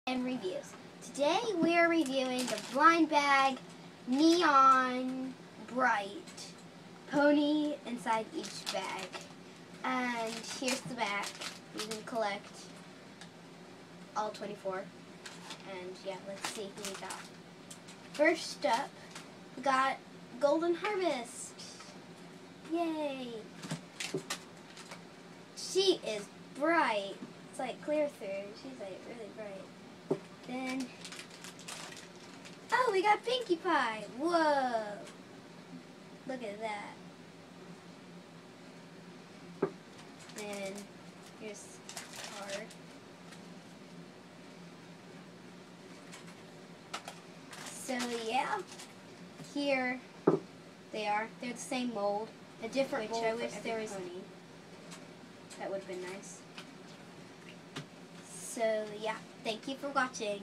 And reviews. Today we are reviewing the Blind Bag Neon Bright pony inside each bag. And here's the back. You can collect all 24. And yeah, let's see who we got. First up, we got Golden Harvest. Yay! She is bright. It's like clear through. She's like really bright. Then, oh, we got Pinkie Pie. Whoa! Look at that. And here's the card. So yeah, here they are. They're the same mold, a different mold. I wish there was. That would have been nice. So yeah, thank you for watching.